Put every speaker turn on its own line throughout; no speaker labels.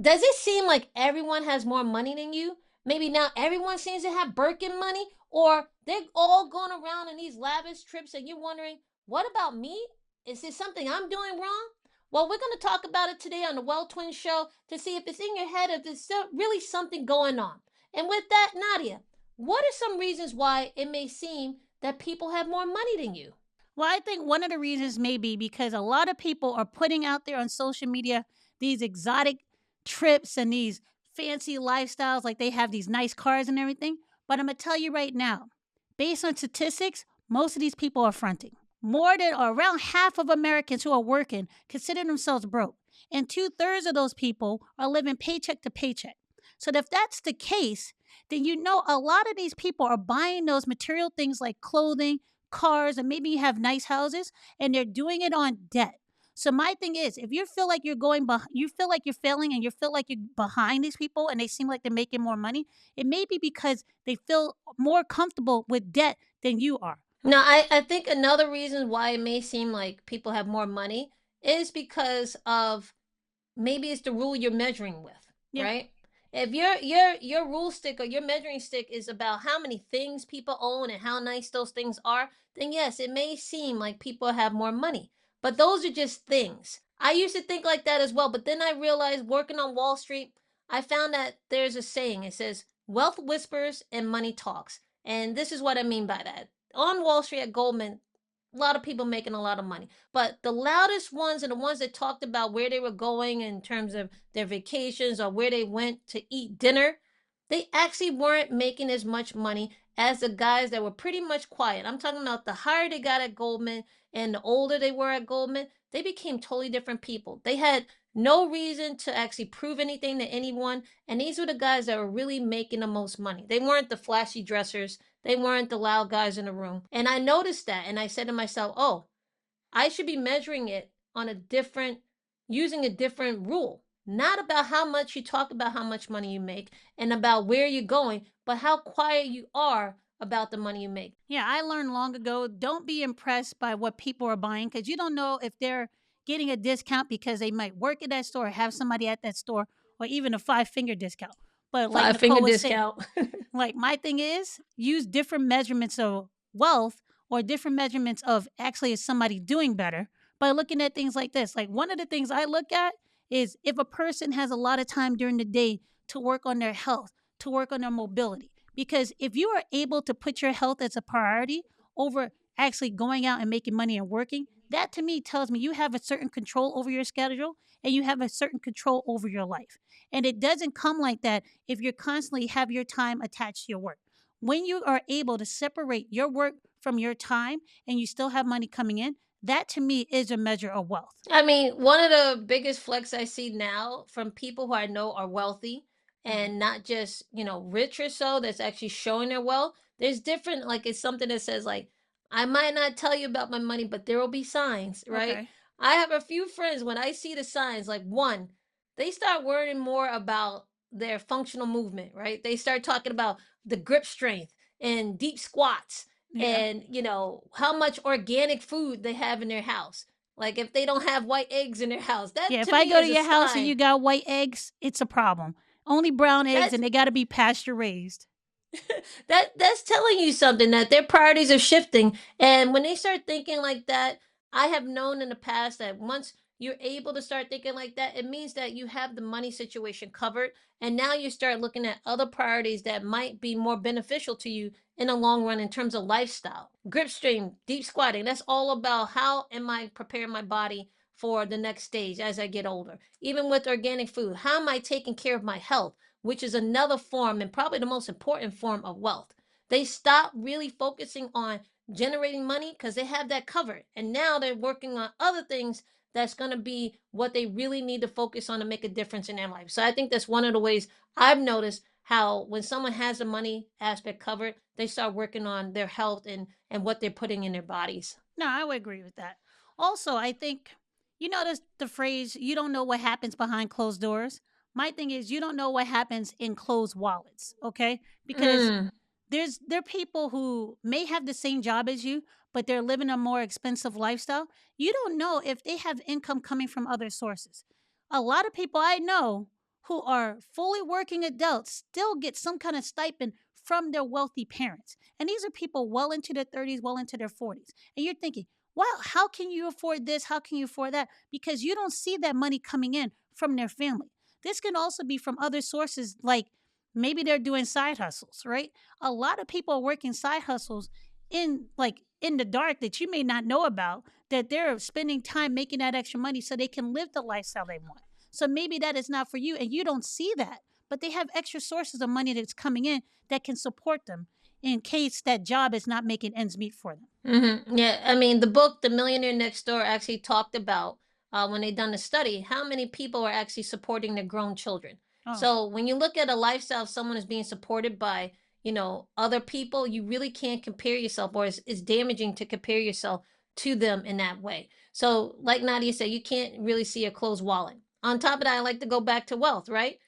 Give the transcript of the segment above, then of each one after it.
Does it seem like everyone has more money than you? Maybe now everyone seems to have Birkin money, or they're all going around in these lavish trips, and you're wondering, what about me? Is there something I'm doing wrong? Well, we're going to talk about it today on the Well Twin Show to see if it's in your head, if there's still really something going on. And with that, Nadia, what are some reasons why it may seem that people have more money than you?
Well, I think one of the reasons may be because a lot of people are putting out there on social media these exotic trips and these fancy lifestyles, like they have these nice cars and everything. But I'm going to tell you right now, based on statistics, most of these people are fronting. More than or around half of Americans who are working consider themselves broke. And two-thirds of those people are living paycheck to paycheck. So if that's the case, then you know a lot of these people are buying those material things like clothing, cars, and maybe you have nice houses, and they're doing it on debt. So my thing is, if you feel like you feel like you're failing, and you feel like you're behind these people, and they seem like they're making more money, it may be because they feel more comfortable with debt than you are.
Now, I think another reason why it may seem like people have more money is because of maybe it's the rule you're measuring with,
Yeah.
right? If your rule stick or your measuring stick is about how many things people own and how nice those things are, then yes, it may seem like people have more money. But those are just things. I used to think like that as well, but then I realized working on Wall Street, I found that there's a saying. It says, "Wealth whispers and money talks." And this is what I mean by that. On Wall Street at Goldman, a lot of people making a lot of money. But the loudest ones and the ones that talked about where they were going in terms of their vacations or where they went to eat dinner, they actually weren't making as much money as the guys that were pretty much quiet. I'm talking about the higher they got at Goldman and the older they were at Goldman, they became totally different people. They had no reason to actually prove anything to anyone. And these were the guys that were really making the most money. They weren't the flashy dressers, they weren't the loud guys in the room. And I noticed that and I said to myself, oh, I should be measuring it on a different, using a different rule. Not about how much you talk about how much money you make and about where you're going, but how quiet you are about the money you make.
Yeah, I learned long ago, don't be impressed by what people are buying, because you don't know if they're getting a discount because they might work at that store or have somebody at that store, or even a five-finger discount. But like
Five finger
Nicole was saying,
discount.
like my thing is use different measurements of wealth, or different measurements of actually is somebody doing better, by looking at things like this. Like one of the things I look at is if a person has a lot of time during the day to work on their health, to work on their mobility. Because if you are able to put your health as a priority over actually going out and making money and working, that to me tells me you have a certain control over your schedule, and you have a certain control over your life. And it doesn't come like that if you're constantly have your time attached to your work. When you are able to separate your work from your time, and you still have money coming in, that to me is a measure of wealth.
I mean, one of the biggest flex I see now from people who I know are wealthy
Mhm.
and not just, rich or so, that's actually showing their wealth. There's different, like, it's something that says, like, I might not tell you about my money, but there will be signs, right?
Okay.
I have a few friends when I see the signs, like, one, they start worrying more about their functional movement, right? They start talking about the grip strength and deep squats
Yeah.
and, how much organic food they have in their house, like, if they don't have white eggs in their house, that
Yeah, if
to
I
me
go to
is a
your house and you
sign.
got white eggs, it's a problem. Only brown eggs,
That's
and they got to be pasture raised.
that's telling you something that their priorities are shifting. And when they start thinking like that, I have known in the past that once you're able to start thinking like that, it means that you have the money situation covered. And now you start looking at other priorities that might be more beneficial to you in the long run in terms of lifestyle. Grip stream, deep squatting, that's all about how am I preparing my body for the next stage as I get older. Even with organic food, how am I taking care of my health? Which is another form and probably the most important form of wealth. They stop really focusing on generating money because they have that covered. And now they're working on other things that's going to be what they really need to focus on to make a difference in their life. So I think that's one of the ways I've noticed how when someone has the money aspect covered, they start working on their health and what they're putting in their bodies.
No, I would agree with that. Also, I think you notice the phrase, you don't know what happens behind closed doors. My thing is, you don't know what happens in closed wallets, okay? Because
Mm.
there are people who may have the same job as you, but they're living a more expensive lifestyle. You don't know if they have income coming from other sources. A lot of people I know who are fully working adults still get some kind of stipend from their wealthy parents. And these are people well into their 30s, well into their 40s. And you're thinking, wow, how can you afford this? How can you afford that? Because you don't see that money coming in from their family. This can also be from other sources, like maybe they're doing side hustles, right? A lot of people are working side hustles in the dark that you may not know about, that they're spending time making that extra money so they can live the lifestyle they want. So maybe that is not for you and you don't see that, but they have extra sources of money that's coming in that can support them in case that job is not making ends meet for them.
Yeah, I mean, the book The Millionaire Next Door actually talked about, when they done a study, how many people are actually supporting their grown children.
Oh,
So when you look at a lifestyle someone is being supported by, other people, you really can't compare yourself, or it's damaging to compare yourself to them in that way. So, like Nadia said, you can't really see a closed wallet. On top of that, I like to go back to wealth, right?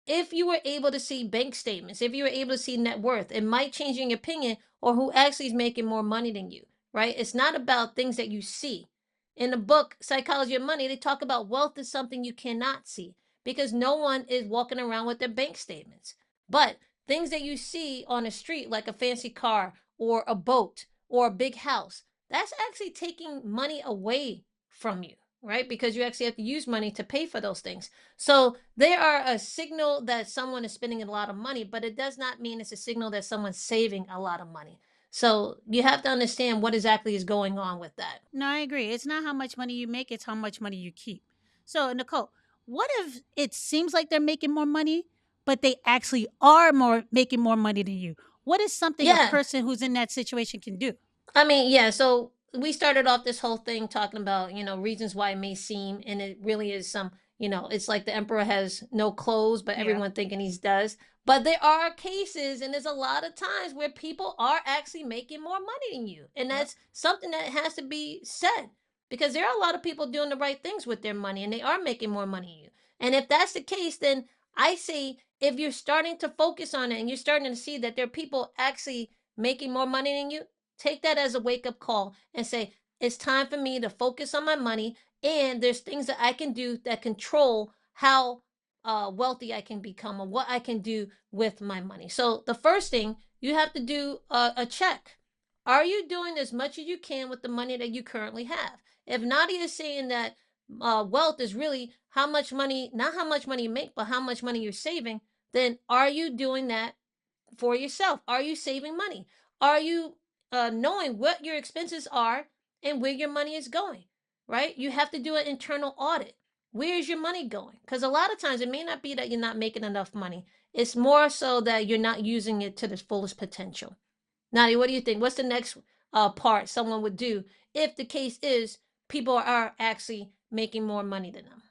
If you were able to see bank statements, if you were able to see net worth, it might change your opinion or who actually is making more money than you, right? It's not about things that you see. In the book, Psychology of Money, they talk about wealth is something you cannot see because no one is walking around with their bank statements. But things that you see on the street, like a fancy car or a boat or a big house, that's actually taking money away from you, right? Because you actually have to use money to pay for those things. So they are a signal that someone is spending a lot of money, but it does not mean it's a signal that someone's saving a lot of money. So you have to understand what exactly is going on with that.
no, I agree. It's not how much money you make, it's how much money you keep. So, Nicole, what if it seems like they're making more money, but they actually are more making more money than you? What is something a
Yeah,
person who's in that situation can do?
I mean, yeah, so we started off this whole thing talking about, reasons why it may seem, and it really is some, it's like the emperor has no clothes, but
Yeah.
everyone thinking he does. But there are cases, and there's a lot of times where people are actually making more money than you. And
Yep.
that's something that has to be said because there are a lot of people doing the right things with their money and they are making more money than you. And if that's the case, then I say if you're starting to focus on it and you're starting to see that there are people actually making more money than you, take that as a wake up call and say, it's time for me to focus on my money. And there's things that I can do that control how wealthy I can become or what I can do with my money. So, the first thing you have to do a check. Are you doing as much as you can with the money that you currently have? If Nadia is saying that wealth is really how much money, not how much money you make, but how much money you're saving, then are you doing that for yourself? Are you saving money? Are you knowing what your expenses are and where your money is going? Right? You have to do an internal audit. Where is your money going? Because a lot of times it may not be that you're not making enough money. It's more so that you're not using it to the fullest potential. Nadia, what do you think? What's the next part someone would do if the case is people are actually making more money than them?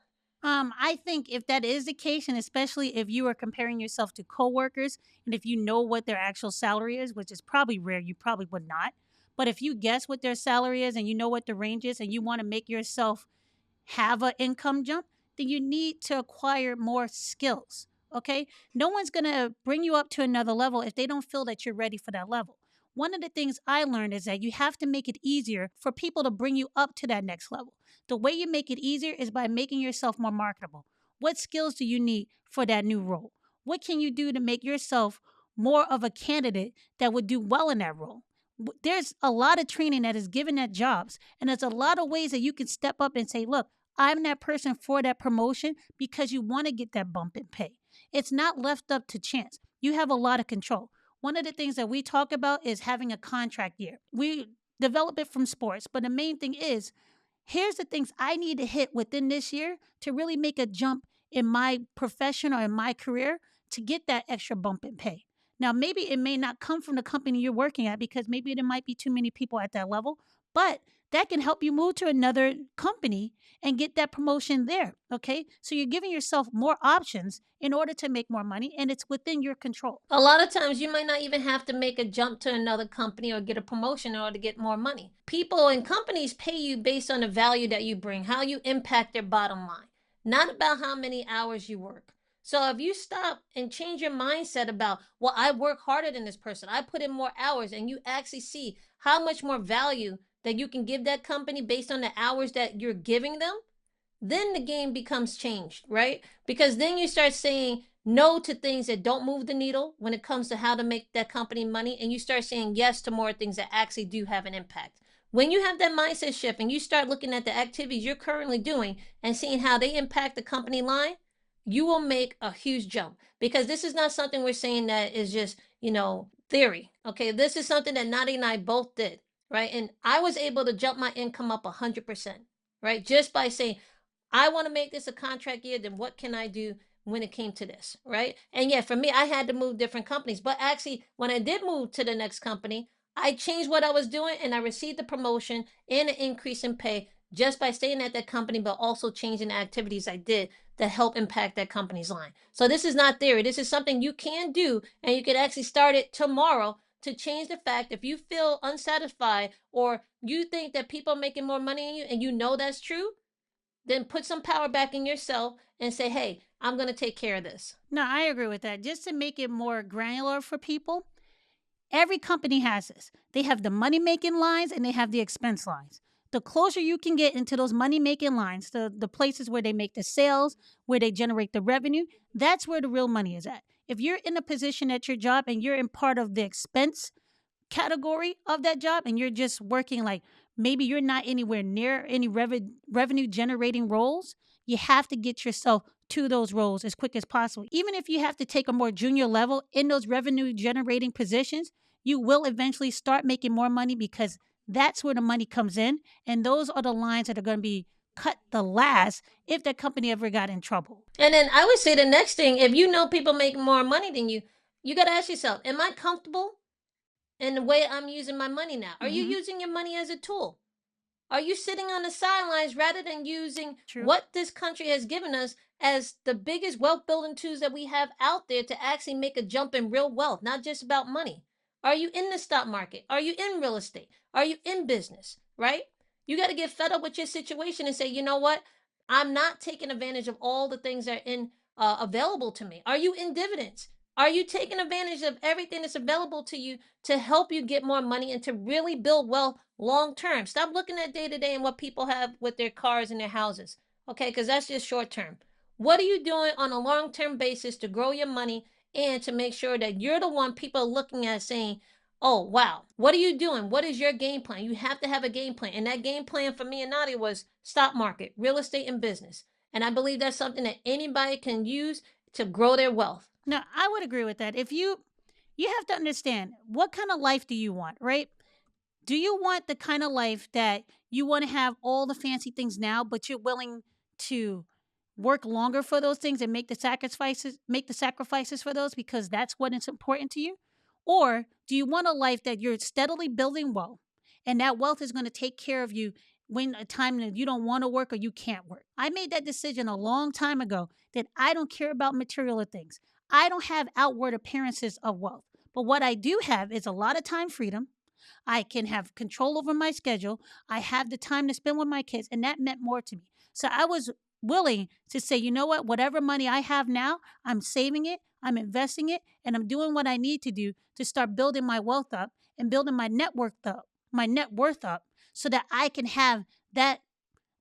I think if that is the case, and especially if you are comparing yourself to coworkers, and if you know what their actual salary is, which is probably rare, you probably would not. But if you guess what their salary is and you know what the range is, and you want to make yourself have an income jump, then you need to acquire more skills. Okay. No one's going to bring you up to another level if they don't feel that you're ready for that level. One of the things I learned is that you have to make it easier for people to bring you up to that next level. The way you make it easier is by making yourself more marketable. What skills do you need for that new role? What can you do to make yourself more of a candidate that would do well in that role? There's a lot of training that is given at jobs, and there's a lot of ways that you can step up and say, look, I'm that person for that promotion because you want to get that bump in pay. It's not left up to chance. You have a lot of control. One of the things that we talk about is having a contract year. We develop it from sports, but the main thing is here's the things I need to hit within this year to really make a jump in my profession or in my career to get that extra bump in pay. Now, maybe it may not come from the company you're working at because maybe there might be too many people at that level, but that can help you move to another company and get that promotion there. Okay. So you're giving yourself more options in order to make more money, and it's within your control.
A lot of times you might not even have to make a jump to another company or get a promotion in order to get more money. People and companies pay you based on the value that you bring, how you impact their bottom line, not about how many hours you work. So if you stop and change your mindset about, well, I work harder than this person, I put in more hours, and you actually see how much more value that you can give that company based on the hours that you're giving them, then the game becomes changed, right? Because then you start saying no to things that don't move the needle when it comes to how to make that company money, and you start saying yes to more things that actually do have an impact. When you have that mindset shift and you start looking at the activities you're currently doing and seeing how they impact the company line, you will make a huge jump, because this is not something we're saying that is just, theory. Okay. This is something that Nadi and I both did, right? And I was able to jump my income up 100%, right? Just by saying, I want to make this a contract year, then what can I do when it came to this, right? And yeah, for me, I had to move different companies. But actually, when I did move to the next company, I changed what I was doing and I received the promotion and an increase in pay just by staying at that company, but also changing the activities I did that help impact that company's line. So this is not theory. This is something you can do, and you can actually start it tomorrow to change the fact. If you feel unsatisfied or you think that people are making more money than you and you know that's true, then put some power back in yourself and say, hey, I'm going to take care of this.
No, I agree with that. Just to make it more granular for people, every company has this. They have the money making lines and they have the expense lines. The closer you can get into those money making lines, the places where they make the sales, where they generate the revenue, that's where the real money is at. If you're in a position at your job and you're in part of the expense category of that job and you're just working, like maybe you're not anywhere near any revenue generating roles, you have to get yourself to those roles as quick as possible. Even if you have to take a more junior level in those revenue generating positions, you will eventually start making more money because that's where the money comes in. And those are the lines that are going to be cut the last if that company ever got in trouble.
And then I would say the next thing, if you know people make more money than you got to ask yourself, am I comfortable in the way I'm using my money now? Are you
Hmm.
using your money as a tool? Are you sitting on the sidelines rather than using
True.
what this country has given us as the biggest wealth building tools that we have out there to actually make a jump in real wealth, not just about money? Are you in the stock market? Are you in real estate? Are you in business? Right? You got to get fed up with your situation and say, you know what? I'm not taking advantage of all the things that are in available to me. Are you in dividends? Are you taking advantage of everything that's available to you to help you get more money and to really build wealth long term? Stop looking at day to day and what people have with their cars and their houses. Okay, because that's just short term. What are you doing on a long term basis to grow your money and to make sure that you're the one people are looking at saying, oh, wow, what are you doing? What is your game plan? You have to have a game plan. And that game plan for me and Nadia was stock market, real estate, and business. And I believe that's something that anybody can use to grow their wealth.
No, I would agree with that. If you have to understand what kind of life do you want, right? Do you want the kind of life that you want to have all the fancy things now, but you're willing to work longer for those things and make the sacrifices for those because that's what is important to you? Or do you want a life that you're steadily building wealth and that wealth is going to take care of you when a time that you don't want to work or you can't work? I made that decision a long time ago that I don't care about material things. I don't have outward appearances of wealth. But what I do have is a lot of time freedom. I can have control over my schedule. I have the time to spend with my kids, and that meant more to me. So I was willing to say, you know what, whatever money I have now, I'm saving it, I'm investing it, and I'm doing what I need to do to start building my wealth up and building my net worth up so that I can have that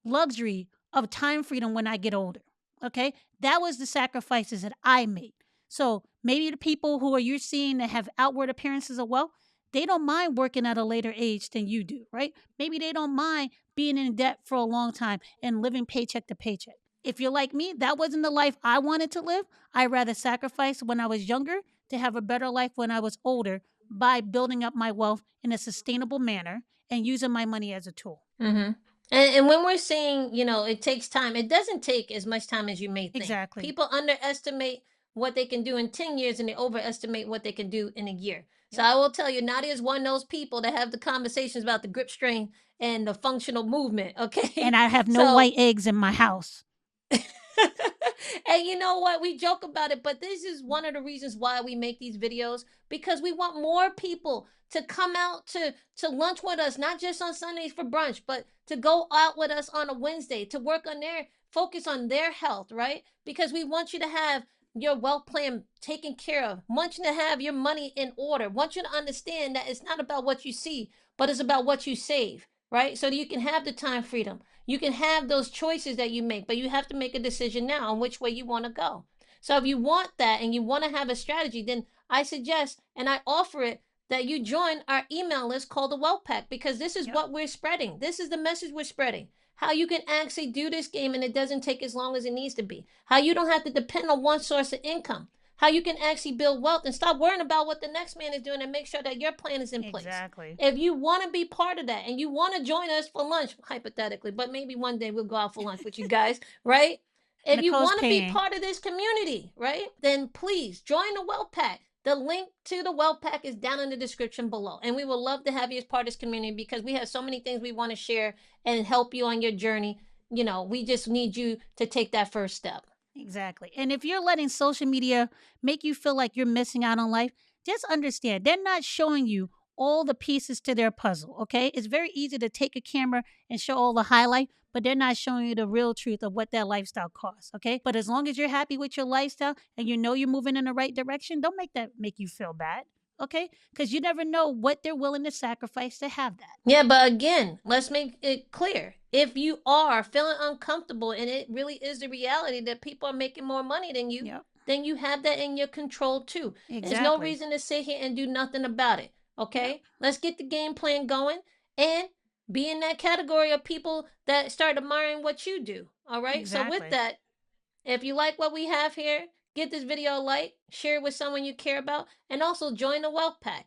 luxury of time freedom when I get older. Okay? That was the sacrifices that I made. So maybe the people who are you seeing that have outward appearances of wealth, they don't mind working at a later age than you do, right? Maybe they don't mind being in debt for a long time and living paycheck to paycheck. If you're like me, that wasn't the life I wanted to live. I rather sacrifice when I was younger to have a better life when I was older by building up my wealth in a sustainable manner and using my money as a tool.
Mm-hmm. And when we're saying, it takes time, it doesn't take as much time as you may think.
Exactly.
People underestimate what they can do in 10 years and they overestimate what they can do in a year. So
Yep.
I will tell you, Nadia is one of those people that have the conversations about the grip strain and the functional movement.
And
Okay.
I have no
So
white eggs in my house.
and you know what? We joke about it, but this is one of the reasons why we make these videos, because we want more people to come out to lunch with us, not just on Sundays for brunch, but to go out with us on a Wednesday to work on their focus on their health, right? Because we want you to have your wealth plan taken care of. Want you to have your money in order. Want you to understand that it's not about what you see, but it's about what you save. right? So that you can have the time freedom. You can have those choices that you make, but you have to make a decision now on which way you want to go. So if you want that and you want to have a strategy, then I suggest and I offer it that you join our email list called the Wealth Pack, because this is
Yep.
what we're spreading. This is the message we're spreading. How you can actually do this game and it doesn't take as long as it needs to be. How you don't have to depend on one source of income. How you can actually build wealth and stop worrying about what the next man is doing and make sure that your plan is in place.
Exactly.
If you want to be part of that and you want to join us for lunch, hypothetically, but maybe one day we'll go out for lunch with you guys, right? If you
Nicole's
want to be
paying.
part of this community, right, then please join the Wealth Pack. The link to the Wealth Pack is down in the description below. And we would love to have you as part of this community because we have so many things we want to share and help you on your journey. We just need you to take that first step.
Exactly. And if you're letting social media make you feel like you're missing out on life, just understand they're not showing you all the pieces to their puzzle. Okay. It's very easy to take a camera and show all the highlight, but they're not showing you the real truth of what that lifestyle costs. Okay. But as long as you're happy with your lifestyle and you know you're moving in the right direction, don't make that make you feel bad. Okay. Because you never know what they're willing to sacrifice to have that.
Yeah, but again, let's make it clear. If you are feeling uncomfortable and it really is the reality that people are making more money than you,
Yep.
then you have that in your control too. There's no
Exactly.
reason to sit here and do nothing about it.
Yep.
Okay? Let's get the game plan going and be in that category of people that start admiring what you do. All right? So, with
Exactly.
that, if you like what we have here, give this video a like, share it with someone you care about, and also join the Wealth Pack.